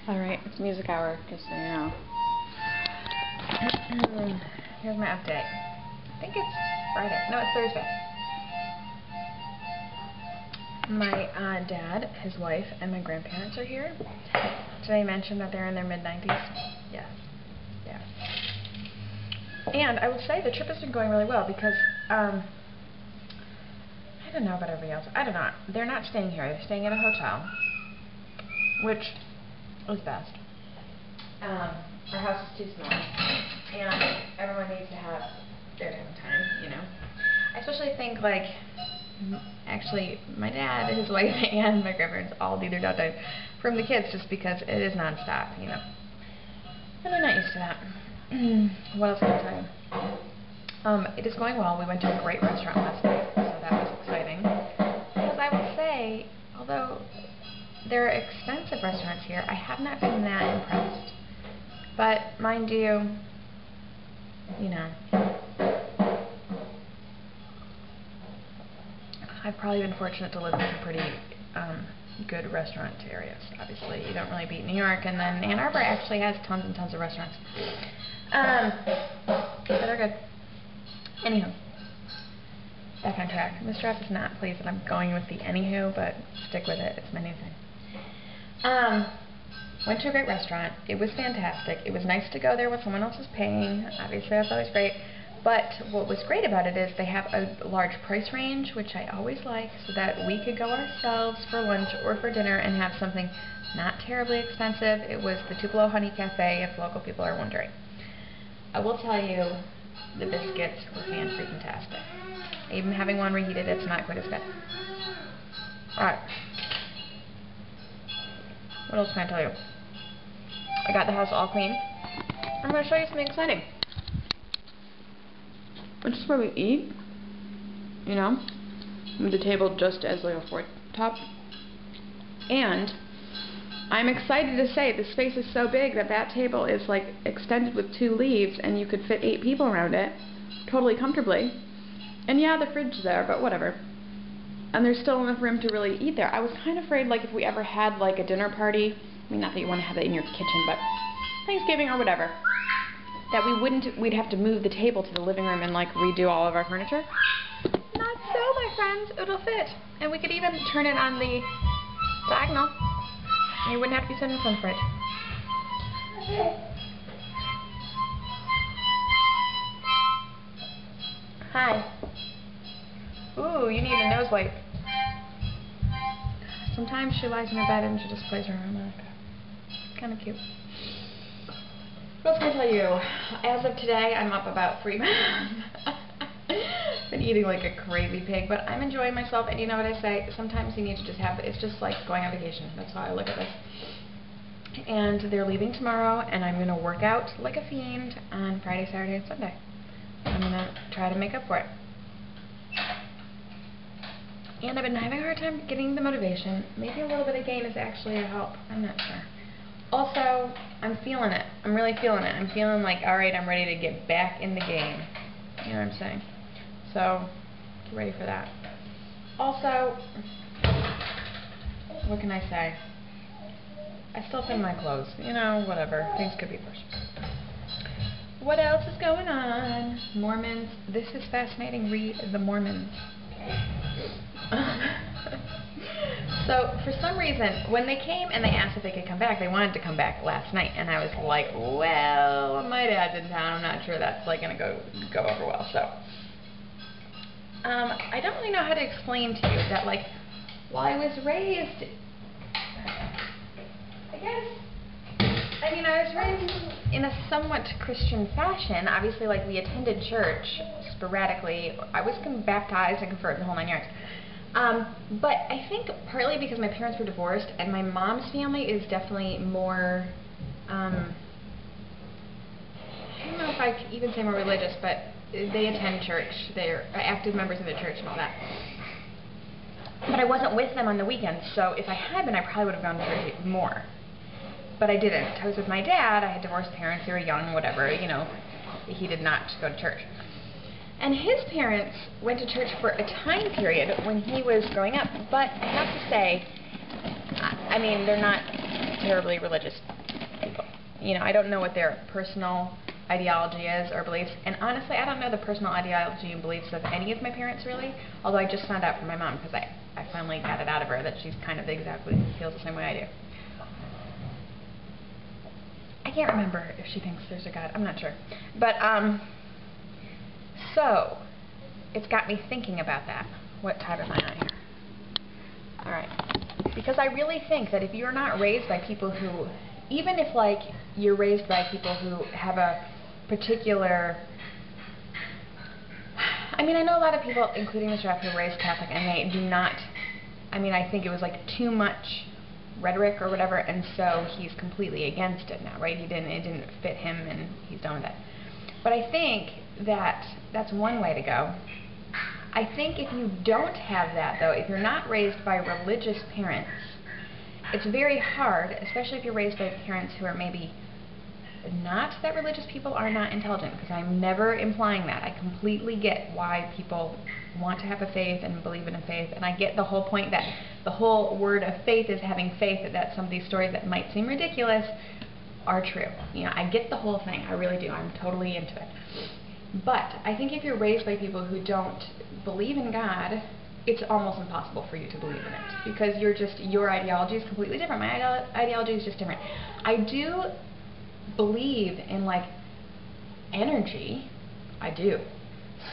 Alright, it's music hour, just so you know. Here's my update. I think it's Friday. No, it's Thursday. My dad, his wife, and my grandparents are here. Did I mention that they're in their mid-90s? Yes. Yes. And I will say the trip has been going really well because, I don't know about everybody else. I don't know. They're not staying here. They're staying at a hotel, which is best. Our house is too small, and everyone needs to have their time, you know. I especially think, like, actually, my dad, his wife, and my grandparents all need their downtime from the kids just because it is nonstop, you know. And they're not used to that. What else can I tell you? It is going well. We went to a great restaurant last night, so that was exciting. Because I will say, although there are expensive restaurants here, I have not been that impressed. But, mind you, you know, I've probably been fortunate to live in some pretty good restaurant areas. Obviously, you don't really beat New York, and then Ann Arbor actually has tons and tons of restaurants. But they're good. Anywho, back on track. Mr. F is not pleased that I'm going with the anywho, but stick with it. It's my new thing. Went to a great restaurant. It was fantastic. It was nice to go there when someone else is paying. Obviously, that's always great. But what was great about it is they have a large price range, which I always like, so that we could go ourselves for lunch or for dinner and have something not terribly expensive. It was the Tupelo Honey Cafe, if local people are wondering. I will tell you, the biscuits were fan-freaking-tastic. Even having one reheated, it's not quite as good. Alright. What else can I tell you? I got the house all clean. I'm going to show you something exciting. Which is where we eat, you know, with the table just as like a fork top. And I'm excited to say the space is so big that that table is like extended with 2 leaves and you could fit 8 people around it totally comfortably. And yeah, the fridge is there, but whatever. And there's still enough room to really eat there. I was kind of afraid, like, if we ever had like a dinner party, I mean, not that you want to have it in your kitchen, but Thanksgiving or whatever, that we'd have to move the table to the living room and like redo all of our furniture. Not so, my friends. It'll fit. And we could even turn it on the diagonal. You wouldn't have to be sitting in front of the fridge. Hi. Ooh, you need a nose wipe. Sometimes she lies in her bed and she just plays her harmonica. Kind of cute. What else can I tell you? As of today, I'm up about 3 pounds. Been eating like a crazy pig, but I'm enjoying myself, and you know what I say? Sometimes you need to just have, it's just like going on vacation. That's how I look at this. And they're leaving tomorrow, and I'm going to work out like a fiend on Friday, Saturday, and Sunday. I'm going to try to make up for it. And I've been having a hard time getting the motivation. Maybe a little bit of gain is actually a help. I'm not sure. Also, I'm feeling it. I'm really feeling it. I'm feeling like, alright, I'm ready to get back in the game. You know what I'm saying? So, get ready for that. Also, what can I say? I still fit my clothes. You know, whatever. Things could be worse. What else is going on? Mormons. This is fascinating. Read the Mormons. So, for some reason, when they came and they asked if they could come back, they wanted to come back last night, and I was like, well, my dad's in town, I'm not sure that's like going to go over well, so. I don't really know how to explain to you that, like, while I was raised, I was raised in a somewhat Christian fashion. Obviously, like, we attended church sporadically. I was baptized and converted the whole 9 yards. But I think partly because my parents were divorced, and my mom's family is definitely more, I don't know if I could even say more religious, but they attend church. They're active members of the church and all that. But I wasn't with them on the weekends, so if I had been, I probably would have gone to church more. But I didn't. I was with my dad. I had divorced parents. They were young, whatever, you know. He did not go to church. And his parents went to church for a time period when he was growing up. But I have to say, I mean, they're not terribly religious people. You know, I don't know what their personal ideology is or beliefs, and honestly, I don't know the personal ideology and beliefs of any of my parents, really, although I just found out from my mom, because I finally got it out of her that she's kind of exactly feels the same way I do. I can't remember if she thinks there's a God. I'm not sure. But, so, it's got me thinking about that. What tab am I on here? Alright. Because I really think that if you're not raised by people who, even if, like, you're raised by people who have a particular, I mean, I know a lot of people, including Mr. F, who were raised Catholic, and they do not, I mean, I think it was, like, too much rhetoric or whatever, and so he's completely against it now, right? It didn't fit him, and he's done with it. But I think that that's one way to go. I think if you don't have that, though, if you're not raised by religious parents, it's very hard, especially if you're raised by parents who are maybe not that religious people are not intelligent, because I'm never implying that. I completely get why people want to have a faith and believe in a faith, and I get the whole point that the whole word of faith is having faith that some of these stories that might seem ridiculous are true. You know, I get the whole thing. I really do. I'm totally into it. But I think if you're raised by people who don't believe in God, it's almost impossible for you to believe in it, because your ideology is completely different. My ideology is just different. I do believe in, like, energy. I do.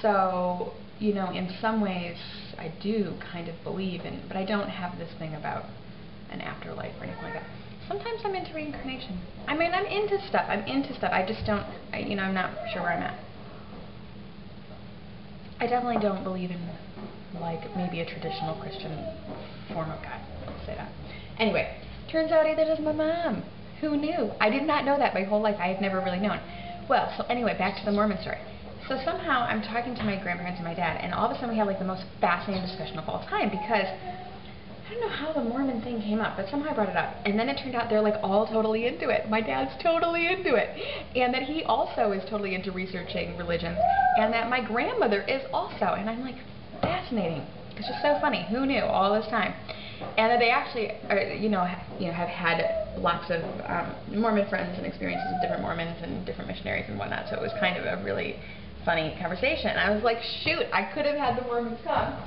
So, you know, in some ways I do kind of believe in, but I don't have this thing about an afterlife or anything like that. Sometimes I'm into reincarnation. I mean, I'm into stuff. I just don't, you know, I'm not sure where I'm at. I definitely don't believe in, like, maybe a traditional Christian form of God. Let's say that. Anyway, turns out either does my mom. Who knew? I did not know that my whole life. I had never really known. Well, so anyway, back to the Mormon story. So somehow I'm talking to my grandparents and my dad, and all of a sudden we have, like, the most fascinating discussion of all time, because I don't know how the Mormon thing came up, but somehow I brought it up. And then it turned out they're, like, all totally into it. My dad's totally into it. And that he also is totally into researching religions. And that my grandmother is also. And I'm like, fascinating. It's just so funny. Who knew all this time? And that they actually are, you know, have had lots of Mormon friends and experiences with different Mormons and different missionaries and whatnot. So it was kind of a really funny conversation. I was like, shoot, I could have had the Mormons come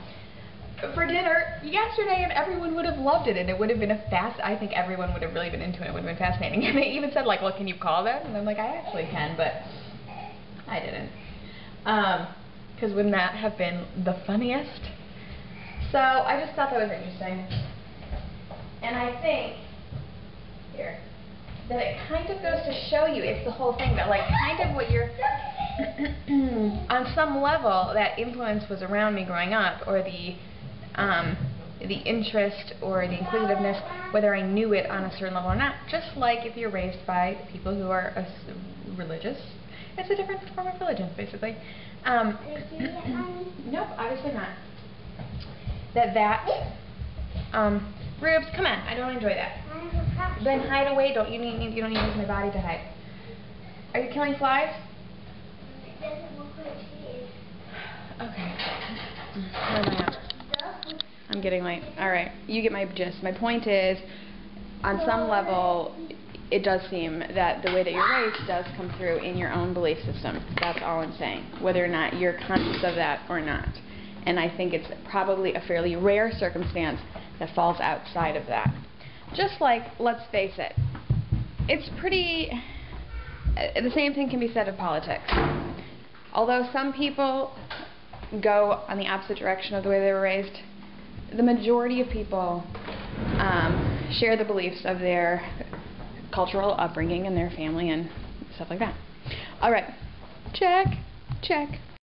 for dinner yesterday, and everyone would have loved it, and it would have been I think everyone would have really been into it. It would have been fascinating. And they even said, like, well, can you call them? And I'm like, I actually can, but I didn't. Because wouldn't that have been the funniest? So I just thought that was interesting. And I think, here, that it kind of goes to show you, it's the whole thing, that, like, kind of what you're, on some level, that influence was around me growing up, or the interest or the inquisitiveness, whether I knew it on a certain level or not. Just like if you're raised by people who are religious, it's a different form of religion, basically. Nope, obviously not. Rubes, come on, I don't enjoy that. Then hide away. You don't need to use my body to hide. Are you killing flies? It doesn't look like she is. Okay. Where am I at? I'm getting late. Alright, you get my gist. My point is, on some level, it does seem that the way that you're raised does come through in your own belief system. That's all I'm saying. Whether or not you're conscious of that or not. And I think it's probably a fairly rare circumstance that falls outside of that. Just like, let's face it, it's pretty, the same thing can be said of politics. Although some people go on the opposite direction of the way they were raised, the majority of people share the beliefs of their cultural upbringing and their family and stuff like that. Alright, check, check.